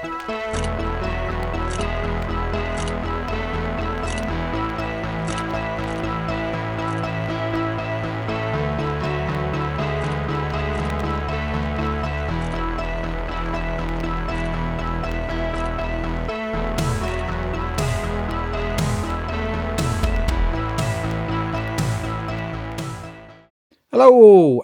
Hello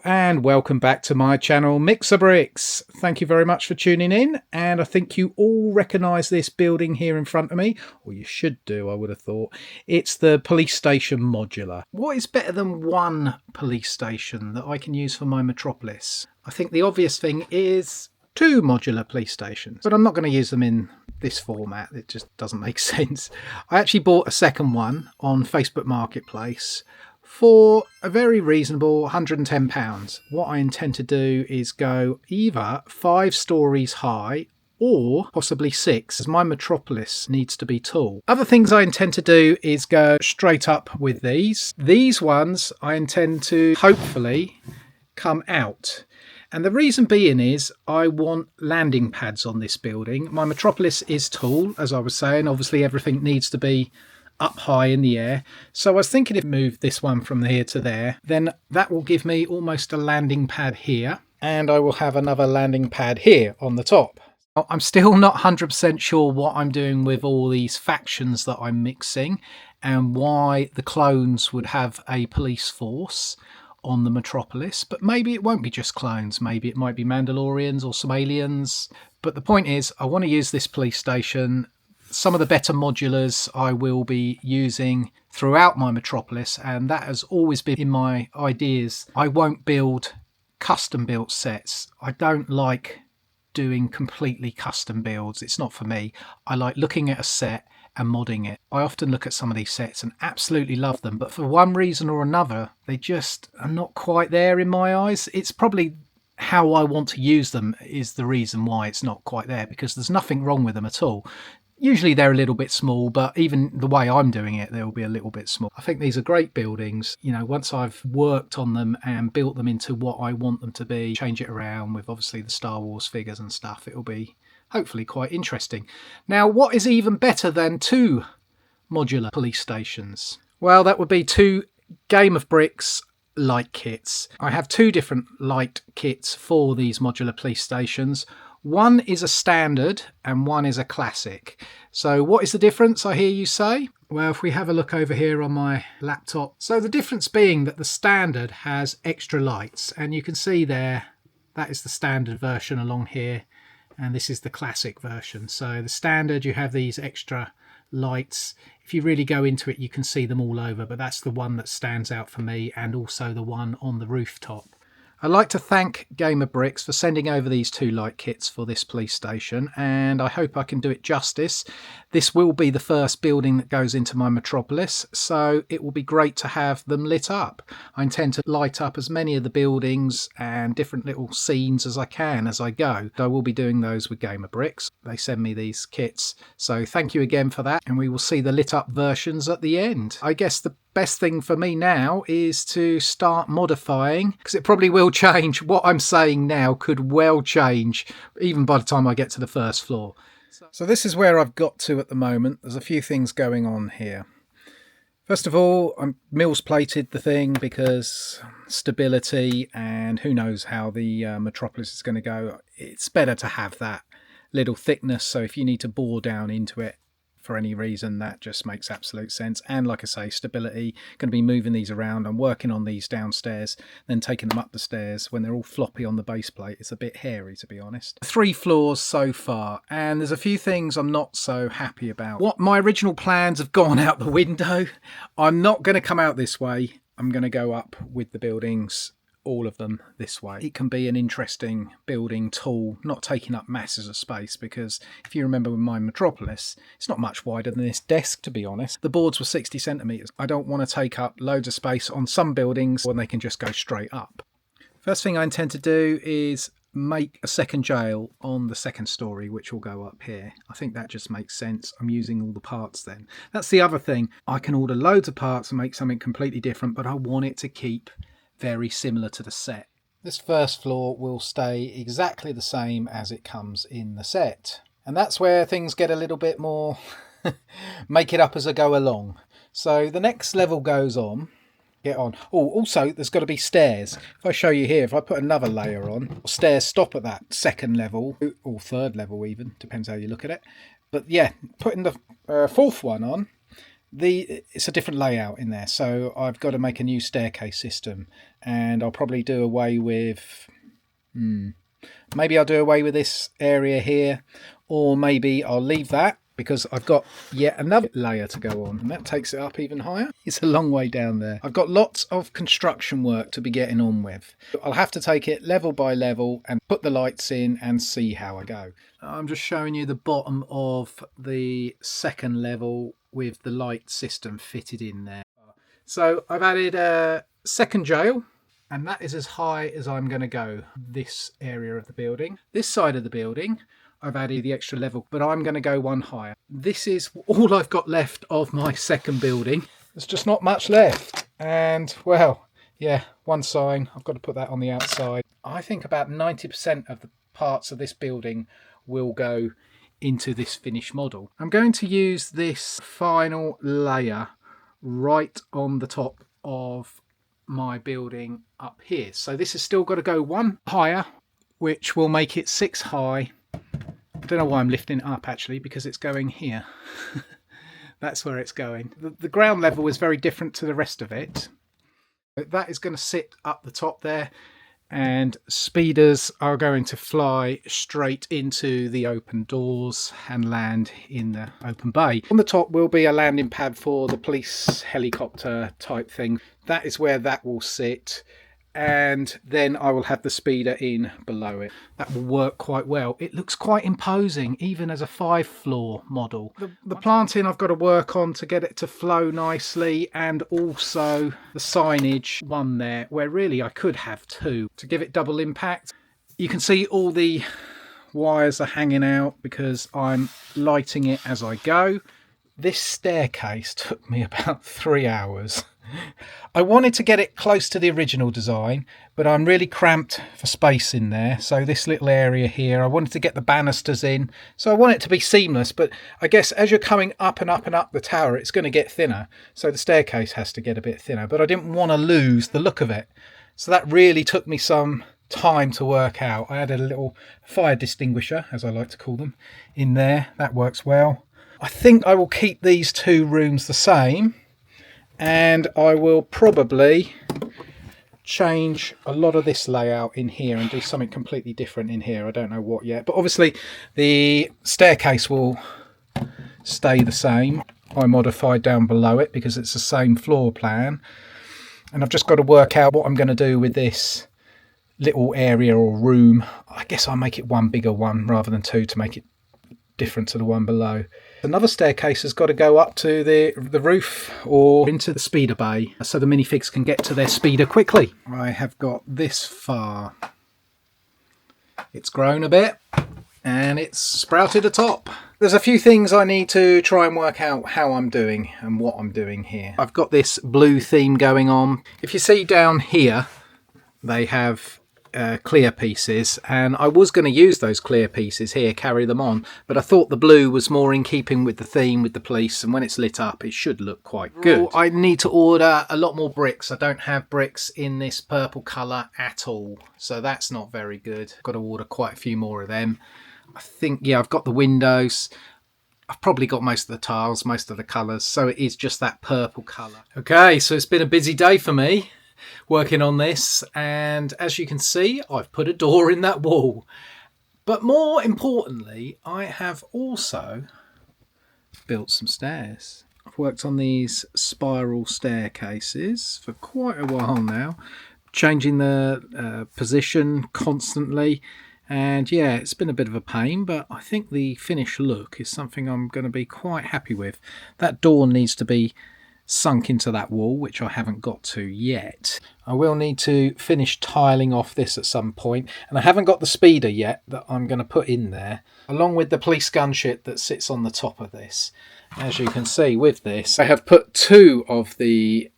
and welcome back to my channel MixABrix. Thank you very much for tuning in, and I think you all recognise this building here in front of me, or you should do, I would have thought. It's the police station modular. What is better than one police station that I can use for my Metropolis? I think the obvious thing is two modular police stations, but I'm not going to use them in this format. It just doesn't make sense. I actually bought a second one on Facebook Marketplace for a very reasonable £110. What I intend to do is go either 5 stories high or possibly 6, as my Metropolis needs to be tall. Other things I intend to do is go straight up with these. These ones I intend to hopefully come out. And the reason being is I want landing pads on this building. My Metropolis is tall, as I was saying. Obviously everything needs to be up high in the air, so I was thinking if I move this one from here to there, then that will give me almost a landing pad here, and I will have another landing pad here on the top. I'm still not 100% sure what I'm doing with all these factions that I'm mixing and why the clones would have a police force on the Metropolis, but maybe it won't be just clones, maybe it might be Mandalorians or some aliens. But the point is, I want to use this police station. Some of the better modulars I will be using throughout my Metropolis, and that has always been in my ideas. I won't build custom built sets. I don't like doing completely custom builds. It's not for me. I like looking at a set and modding it. I often look at some of these sets and absolutely love them, but for one reason or another, they just are not quite there in my eyes. It's probably how I want to use them is the reason why it's not quite there, because there's nothing wrong with them at all. Usually they're a little bit small, but even the way I'm doing it, they'll be a little bit small. I think these are great buildings. You know, once I've worked on them and built them into what I want them to be, change it around with obviously the Star Wars figures and stuff, it'll be hopefully quite interesting. Now, what is even better than 2 modular police stations? Well, that would be 2 MixABrix light kits. I have 2 different light kits for these modular police stations. One is a standard and one is a classic. So what is the difference, I hear you say? Well, if we have a look over here on my laptop. So the difference being that the standard has extra lights, and you can see there, that is the standard version along here, and this is the classic version. So the standard, you have these extra lights. If you really go into it, you can see them all over, but that's the one that stands out for me, and also the one on the rooftop. I'd like to thank MixABrix for sending over these 2 light kits for this police station, and I hope I can do it justice. This will be the first building that goes into my Metropolis, so it will be great to have them lit up. I intend to light up as many of the buildings and different little scenes as I can as I go. I will be doing those with MixABrix. They send me these kits, so thank you again for that, and we will see the lit up versions at the end. I guess the best thing for me now is to start modifying, because it probably will change. What I'm saying now could well change even by the time I get to the first floor. So this is where I've got to at the moment. There's a few things going on here. First of all, I'm Mills plated the thing because stability, and who knows how the Metropolis is going to go. It's better to have that little thickness, so if you need to bore down into it for any reason, that just makes absolute sense. And like I say, stability, going to be moving these around. I'm working on these downstairs, then taking them up the stairs. When they're all floppy on the base plate, it's a bit hairy, to be honest. 3 floors so far, and there's a few things I'm not so happy about. What my original plans have gone out the window. I'm not going to come out this way. I'm going to go up with the buildings, all of them, this way. It can be an interesting building tool, not taking up masses of space, because if you remember with my Metropolis, it's not much wider than this desk, to be honest. The boards were 60 centimetres. I don't want to take up loads of space on some buildings when they can just go straight up. First thing I intend to do is make a second jail on the second story, which will go up here. I think that just makes sense. I'm using all the parts then. That's the other thing. I can order loads of parts and make something completely different, but I want it to keep very similar to the set. This first floor will stay exactly the same as it comes in the set. And that's where things get a little bit more make it up as I go along. So the next level goes on. Get on. Oh, also there's got to be stairs. If I show you here, if I put another layer on, stairs stop at that second level or third level even, depends how you look at it. But yeah, putting the fourth one on, it's a different layout in there, so I've got to make a new staircase system, and I'll probably do away with maybe I'll do away with this area here, or maybe I'll leave that because I've got yet another layer to go on, and that takes it up even higher. It's a long way down there. I've got lots of construction work to be getting on with. I'll have to take it level by level and put the lights in and see how I go. I'm just showing you the bottom of the second level with the light system fitted in there. So I've added a second jail, and that is as high as I'm going to go. This area of the building. This side of the building, I've added the extra level, but I'm going to go one higher. This is all I've got left of my second building. There's just not much left. And, well, yeah, one sign. I've got to put that on the outside. I think about 90% of the parts of this building will go into this finished model. I'm going to use this final layer right on the top of my building up here. So this has still got to go one higher, which will make it 6 high. I don't know why I'm lifting it up actually, because it's going here. That's where it's going. The ground level is very different to the rest of it. That is going to sit up the top there, and speeders are going to fly straight into the open doors and land in the open bay. On the top will be a landing pad for the police helicopter type thing. That is where that will sit, and then I will have the speeder in below it. That will work quite well. It looks quite imposing, even as a 5-floor model. The planting I've got to work on to get it to flow nicely, and also the signage one there, where really I could have 2 to give it double impact. You can see all the wires are hanging out because I'm lighting it as I go. This staircase took me about 3 hours. I wanted to get it close to the original design, but I'm really cramped for space in there. So this little area here, I wanted to get the banisters in. So I want it to be seamless, but I guess as you're coming up and up and up the tower, it's going to get thinner. So the staircase has to get a bit thinner, but I didn't want to lose the look of it. So that really took me some time to work out. I added a little fire distinguisher, as I like to call them, in there. That works well. I think I will keep these 2 rooms the same. And I will probably change a lot of this layout in here and do something completely different in here. I don't know what yet, but obviously the staircase will stay the same. I modified down below it because it's the same floor plan, and I've just got to work out what I'm going to do with this little area or room. I guess I'll make it one bigger one rather than 2 to make it different to the one below. Another staircase has got to go up to the roof or into the speeder bay so the minifigs can get to their speeder quickly. I have got this far. It's grown a bit and it's sprouted a top. There's a few things I need to try and work out how I'm doing and what I'm doing here. I've got this blue theme going on. If you see down here, they have clear pieces, and I was going to use those clear pieces here, carry them on, but I thought the blue was more in keeping with the theme with the police, and when it's lit up it should look quite good. I need to order a lot more bricks. I don't have bricks in this purple colour at all, so that's not very good. Got to order quite a few more of them. I think, yeah, I've got the windows. I've probably got most of the tiles, most of the colours, so it is just that purple colour. Okay, so it's been a busy day for me working on this, and as you can see, I've put a door in that wall. But more importantly, I have also built some stairs. I've worked on these spiral staircases for quite a while now, changing the position constantly, and yeah, it's been a bit of a pain, but I think the finished look is something I'm going to be quite happy with. That door needs to be sunk into that wall, which I haven't got to yet. I will need to finish tiling off this at some point, and I haven't got the speeder yet that I'm going to put in there, along with the police gunship that sits on the top of this. As you can see with this, I have put 2 of the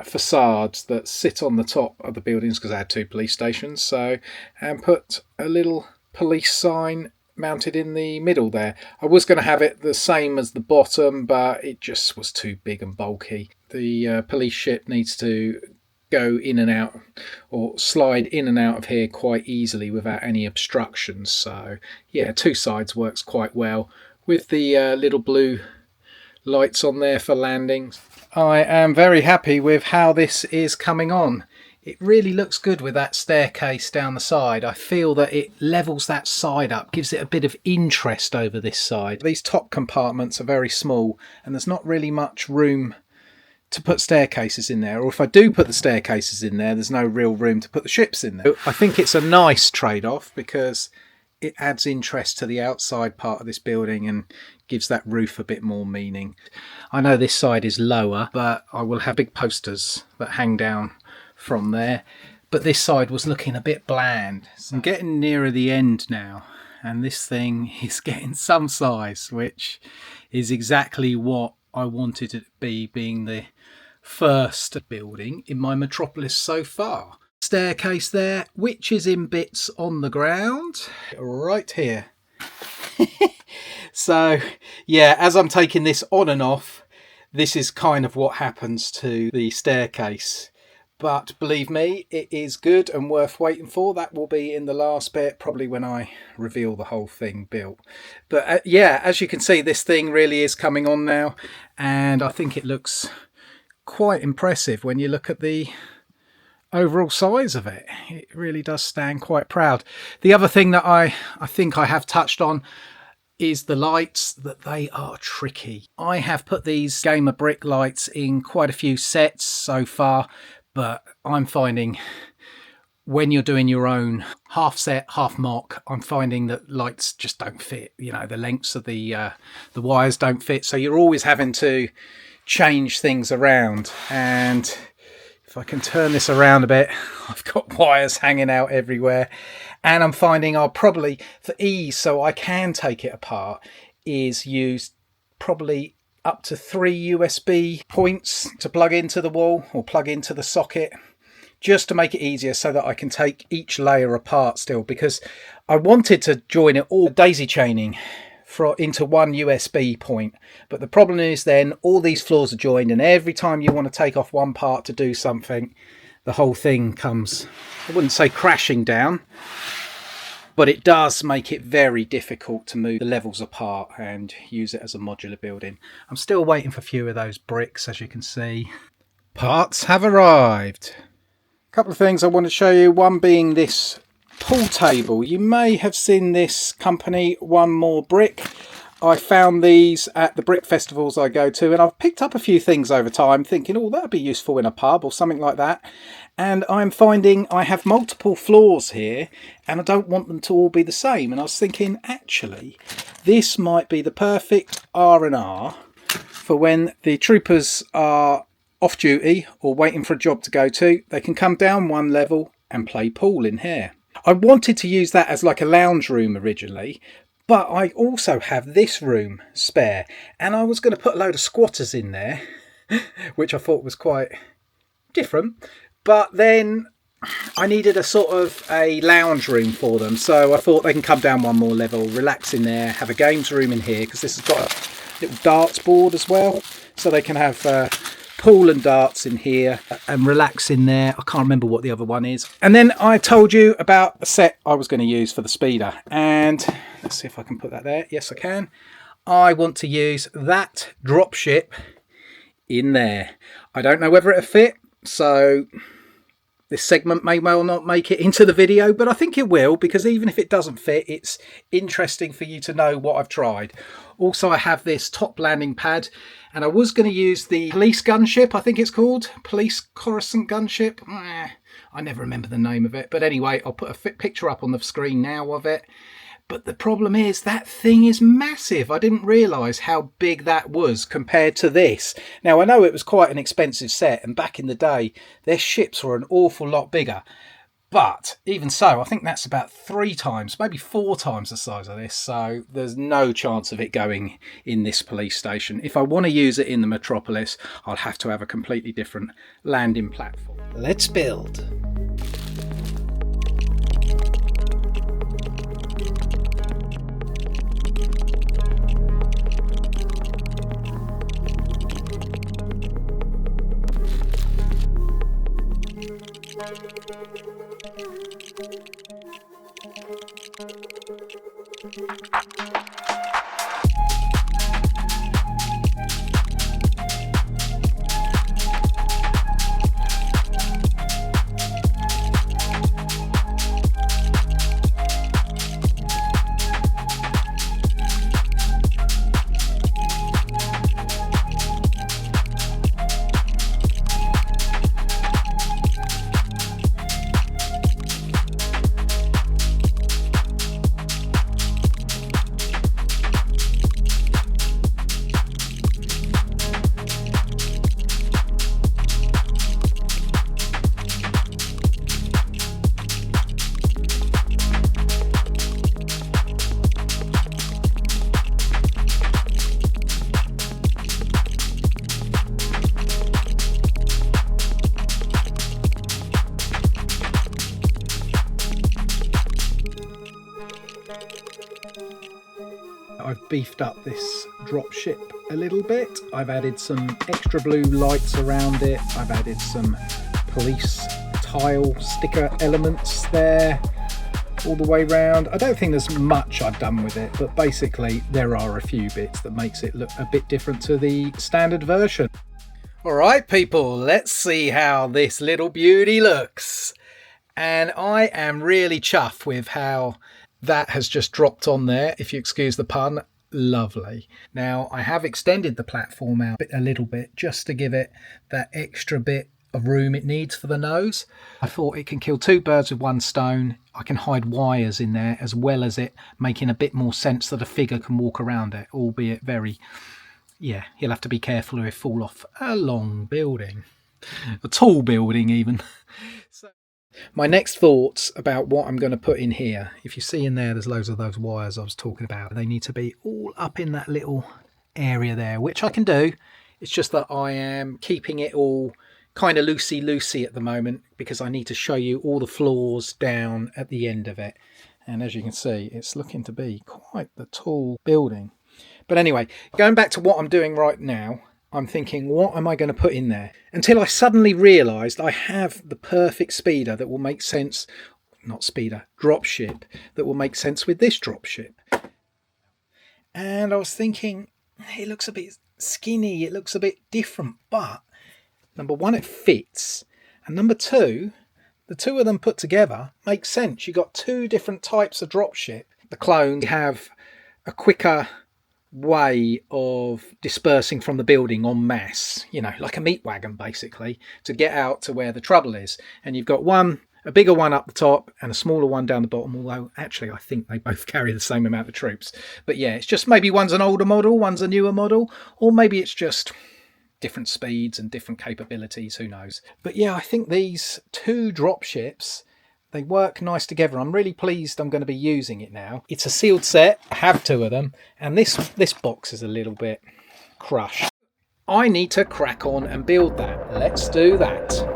facades that sit on the top of the buildings because I had 2 police stations, so, and put a little police sign mounted in the middle there. I was going to have it the same as the bottom, but it just was too big and bulky. The police ship needs to go in and out, or slide in and out of here quite easily without any obstructions. So yeah, two sides works quite well with the little blue lights on there for landings. I am very happy with how this is coming on. It really looks good with that staircase down the side. I feel that it levels that side up, gives it a bit of interest over this side. These top compartments are very small and there's not really much room to put staircases in there, or if I do put the staircases in there, there's no real room to put the ships in there. I think it's a nice trade-off because it adds interest to the outside part of this building and gives that roof a bit more meaning. I know this side is lower, but I will have big posters that hang down from there, but this side was looking a bit bland. So I'm getting nearer the end now, and this thing is getting some size, which is exactly what I wanted it to be, being the first building in my Metropolis so far. Staircase there, which is in bits on the ground right here. So yeah, as I'm taking this on and off, this is kind of what happens to the staircase. But believe me, it is good and worth waiting for. That will be in the last bit, probably when I reveal the whole thing built. But yeah, as you can see, this thing really is coming on now. And I think it looks quite impressive when you look at the overall size of it. It really does stand quite proud. The other thing that I think I have touched on is the lights, that they are tricky. I have put these MixABrix lights in quite a few sets so far, but I'm finding when you're doing your own half set, half mock, I'm finding that lights just don't fit. You know, the lengths of the wires don't fit. So you're always having to change things around. And if I can turn this around a bit, I've got wires hanging out everywhere. And I'm finding I'll probably, for ease, so I can take it apart, is use probably up to 3 USB points to plug into the wall or plug into the socket, just to make it easier so that I can take each layer apart still, because I wanted to join it all daisy chaining into one USB point, but the problem is then all these floors are joined, and every time you want to take off one part to do something, the whole thing comes, I wouldn't say crashing down, but it does make it very difficult to move the levels apart and use it as a modular building. I'm still waiting for a few of those bricks, as you can see. Parts have arrived. A couple of things I want to show you, one being this pool table. You may have seen this company, One More Brick. I found these at the brick festivals I go to, and I've picked up a few things over time thinking, oh, that'd be useful in a pub or something like that. And I'm finding I have multiple floors here and I don't want them to all be the same. And I was thinking, actually, this might be the perfect R&R for when the troopers are off duty or waiting for a job to go to. They can come down one level and play pool in here. I wanted to use that as like a lounge room originally, but I also have this room spare, and I was going to put a load of squatters in there, which I thought was quite different. But then I needed a sort of a lounge room for them, so I thought they can come down one more level, relax in there, have a games room in here, because this has got a little darts board as well, so they can have pool and darts in here and relax in there. I can't remember what the other one is. And then I told you about a set I was going to use for the speeder, and let's see if I can put that there. Yes, I can. I want to use that dropship in there. I don't know whether it'll fit, so this segment may well not make it into the video, but I think it will, because even if it doesn't fit, it's interesting for you to know what I've tried. Also, I have this top landing pad, and I was going to use the police gunship, I think it's called. Police Coruscant gunship. I never remember the name of it. But anyway, I'll put a picture up on the screen now of it. But the problem is that thing is massive. I didn't realise how big that was compared to this. Now, I know it was quite an expensive set, and back in the day, their ships were an awful lot bigger. But even so, I think that's about 3 times, maybe 4 times the size of this. So there's no chance of it going in this police station. If I want to use it in the Metropolis, I'll have to have a completely different landing platform. Let's build. I've beefed up this dropship a little bit. I've added some extra blue lights around it. I've added some police tile sticker elements there all the way round. I don't think there's much I've done with it, but basically there are a few bits that makes it look a bit different to the standard version. All right, people, let's see how this little beauty looks. And I am really chuffed with how that has just dropped on there, if you excuse the pun. Lovely. Now, I have extended the platform out a little bit just to give it that extra bit of room it needs for the nose. I thought it can kill two birds with one stone. I can hide wires in there, as well as it making a bit more sense that a figure can walk around it, albeit very... yeah, you'll have to be careful or it'll fall off a long building. A tall building, even. So, my next thoughts about what I'm going to put in here. If you see in there, there's loads of those wires I was talking about. They need to be all up in that little area there, which I can do. It's just that I am keeping it all kind of loosey-loosey at the moment because I need to show you all the floors down at the end of it. And as you can see, it's looking to be quite the tall building. But anyway, going back to what I'm doing right now, I'm thinking, what am I going to put in there? Until I suddenly realised I have the perfect speeder that will make sense, not speeder, dropship, that will make sense with this dropship. And I was thinking, it looks a bit skinny, it looks a bit different, but number one, it fits. And number two, the two of them put together make sense. You've got two different types of dropship. The clones have a quicker way of dispersing from the building en masse, you know, like a meat wagon basically, to get out to where the trouble is. And you've got one, a bigger one up the top and a smaller one down the bottom, although actually I think they both carry the same amount of troops. But yeah, it's just maybe one's an older model, one's a newer model, or maybe it's just different speeds and different capabilities, who knows. But yeah, I think these two dropships, they work nice together. I'm really pleased I'm going to be using it now. It's a sealed set. I have two of them. And this box is a little bit crushed. I need to crack on and build that. Let's do that.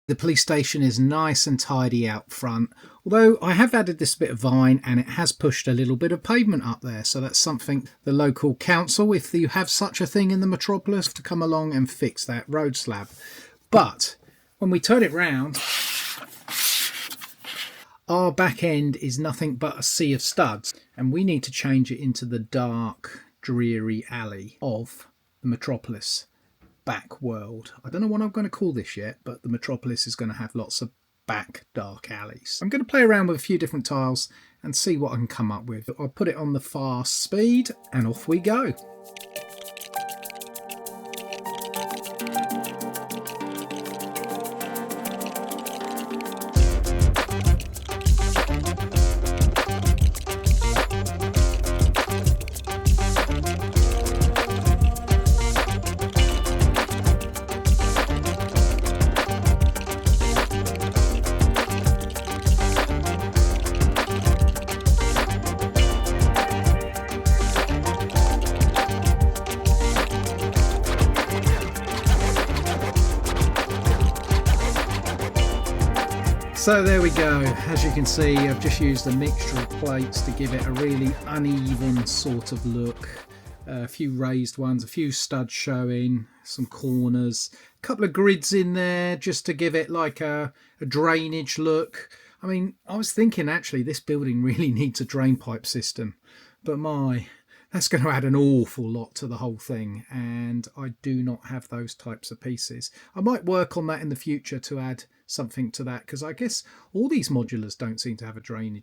The police station is nice and tidy out front, although I have added this bit of vine and it has pushed a little bit of pavement up there, so that's something the local council, if you have such a thing in the metropolis, to come along and fix that road slab. But when we turn it round, our back end is nothing but a sea of studs, and we need to change it into the dark, dreary alley of the metropolis back world. I don't know what I'm going to call this yet, but the metropolis is going to have lots of back dark alleys. I'm going to play around with a few different tiles and see what I can come up with. I'll put it on the fast speed and off we go. So there we go. As you can see, I've just used a mixture of plates to give it a really uneven sort of look. A few raised ones, a few studs showing, some corners, a couple of grids in there just to give it like a drainage look. I mean, I was thinking actually this building really needs a drain pipe system, but that's going to add an awful lot to the whole thing, and I do not have those types of pieces. I might work on that in the future to add something to that, because I guess all these modulars don't seem to have a drain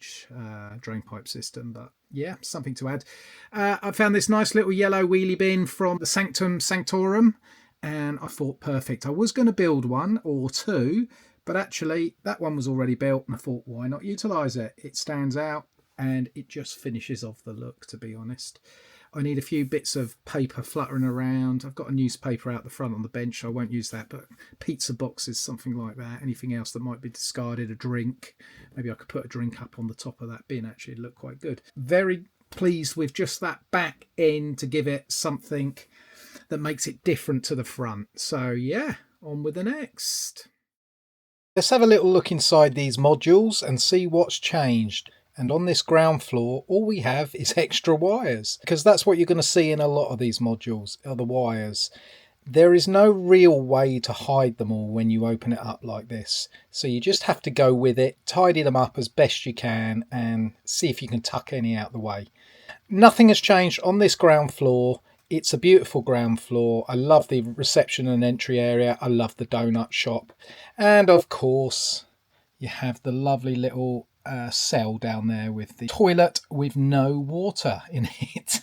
pipe system, but yeah, something to add. I found this nice little yellow wheelie bin from the Sanctum Sanctorum, and I thought perfect. I was going to build one or two, but actually that one was already built, and I thought, why not utilise it? It stands out and it just finishes off the look, to be honest. I need a few bits of paper fluttering around. I've got a newspaper out the front on the bench. I won't use that, but pizza boxes, something like that. Anything else that might be discarded, a drink. Maybe I could put a drink up on the top of that bin, actually. It'd look quite good. Very pleased with just that back end to give it something that makes it different to the front. So yeah, on with the next. Let's have a little look inside these modules and see what's changed. And on this ground floor, all we have is extra wires, because that's what you're going to see in a lot of these modules, are the wires. There is no real way to hide them all when you open it up like this. So you just have to go with it, tidy them up as best you can, and see if you can tuck any out the way. Nothing has changed on this ground floor. It's a beautiful ground floor. I love the reception and entry area. I love the donut shop. And of course, you have the lovely little cell down there with the toilet with no water in it.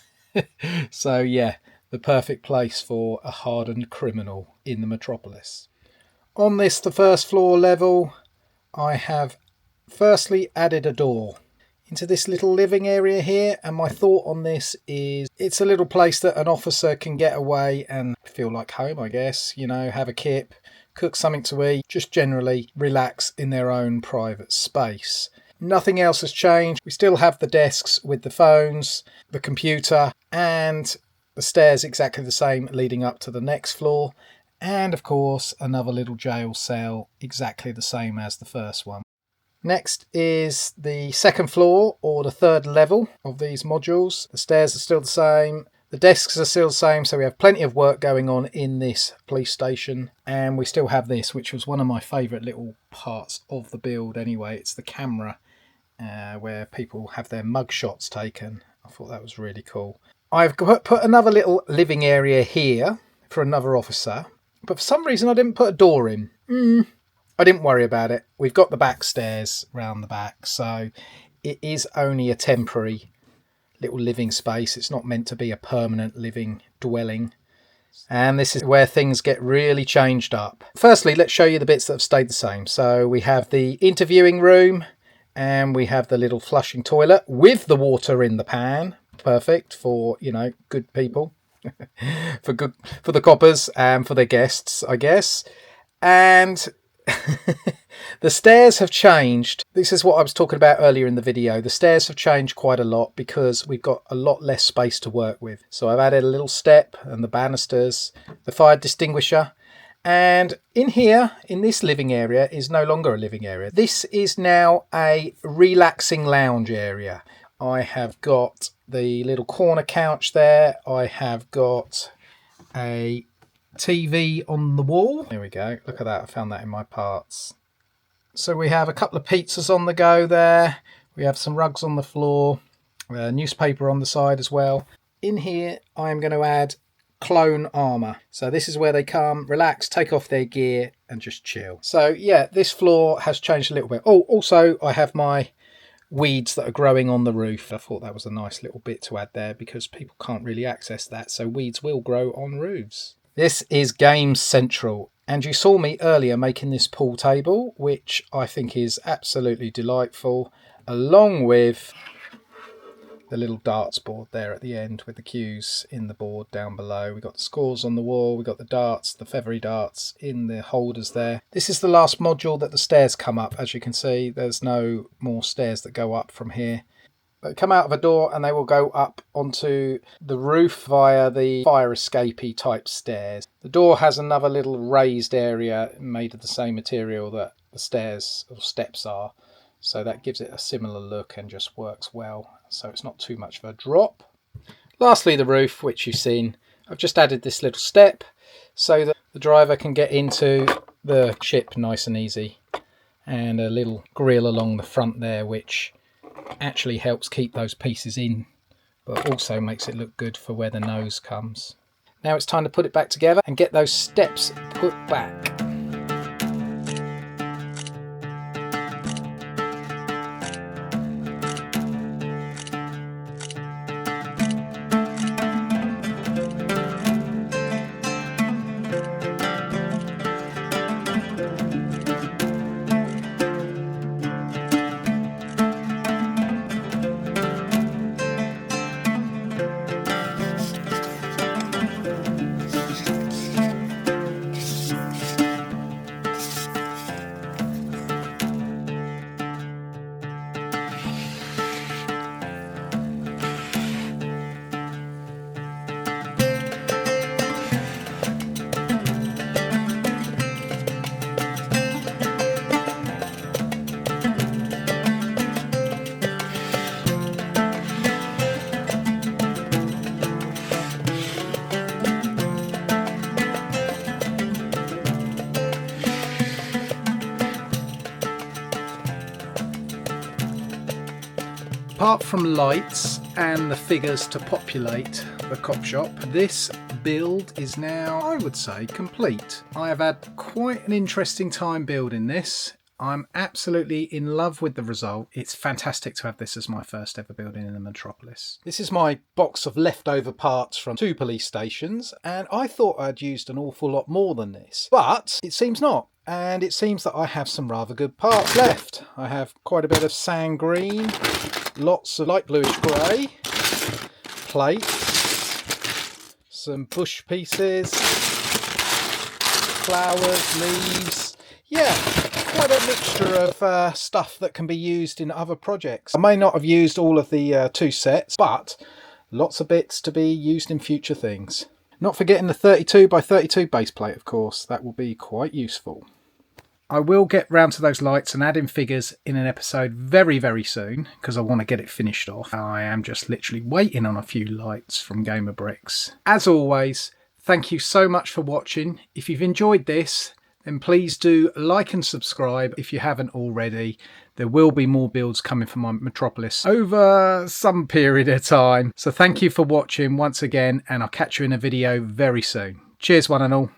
So yeah, the perfect place for a hardened criminal in the Metropolis. On this, the first floor level, I have firstly added a door into this little living area here, and my thought on this is it's a little place that an officer can get away and feel like home, I guess, you know, have a kip, cook something to eat, just generally relax in their own private space. Nothing else has changed. We still have the desks with the phones, the computer, and the stairs exactly the same leading up to the next floor. And of course, another little jail cell exactly the same as the first one. Next is the second floor, or the third level of these modules. The stairs are still the same. The desks are still the same, so we have plenty of work going on in this police station. And we still have this, which was one of my favourite little parts of the build anyway. It's the camera where people have their mug shots taken. I thought that was really cool. I've put another little living area here for another officer, but for some reason I didn't put a door in. I didn't worry about it. We've got the back stairs round the back, so it is only a temporary little living space. It's not meant to be a permanent living dwelling. And this is where things get really changed up. Firstly, let's show you the bits that have stayed the same. So we have the interviewing room, and we have the little flushing toilet with the water in the pan. Perfect for, you know, good people. for the coppers and for their guests, I guess. And the stairs have changed. This is what I was talking about earlier in the video. The stairs have changed quite a lot because we've got a lot less space to work with. So I've added a little step and the banisters, the fire extinguisher. And in here, in this living area, is no longer a living area. This is now a relaxing lounge area. I have got the little corner couch there. I have got a TV on the wall. There we go. Look at that. I found that in my parts. So we have a couple of pizzas on the go there. We have some rugs on the floor. Newspaper on the side as well. In here, I'm going to add clone armor. So this is where they come, relax, take off their gear and just chill. So yeah, this floor has changed a little bit. Oh, also I have my weeds that are growing on the roof. I thought that was a nice little bit to add there because people can't really access that, so weeds will grow on roofs. This is Games Central, and you saw me earlier making this pool table, which I think is absolutely delightful, along with the little darts board there at the end with the cues in the board down below. We've got the scores on the wall, we've got the darts, the feathery darts in the holders there. This is the last module that the stairs come up. As you can see, there's no more stairs that go up from here. They come out of a door and they will go up onto the roof via the fire escapey type stairs. The door has another little raised area made of the same material that the stairs or steps are. So that gives it a similar look and just works well. So it's not too much of a drop. Lastly, the roof, which you've seen. I've just added this little step so that the driver can get into the ship nice and easy, and a little grille along the front there, which actually helps keep those pieces in, but also makes it look good for where the nose comes. Now it's time to put it back together and get those steps put back. Apart from lights and the figures to populate the cop shop, this build is now, I would say, complete. I have had quite an interesting time building this. I'm absolutely in love with the result. It's fantastic to have this as my first ever building in the Metropolis. This is my box of leftover parts from 2 police stations, and I thought I'd used an awful lot more than this, but it seems not. And it seems that I have some rather good parts left. I have quite a bit of sand green, lots of light bluish grey, plates, some bush pieces, flowers, leaves. Yeah, quite a mixture of stuff that can be used in other projects. I may not have used all of the 2 sets, but lots of bits to be used in future things. Not forgetting the 32 by 32 base plate, of course. That will be quite useful. I will get round to those lights and add in figures in an episode very, very soon, because I want to get it finished off. I am just literally waiting on a few lights from MixABrix. As always, thank you so much for watching. If you've enjoyed this, then please do like and subscribe if you haven't already. There will be more builds coming from my Metropolis over some period of time. So thank you for watching once again, and I'll catch you in a video very soon. Cheers one and all.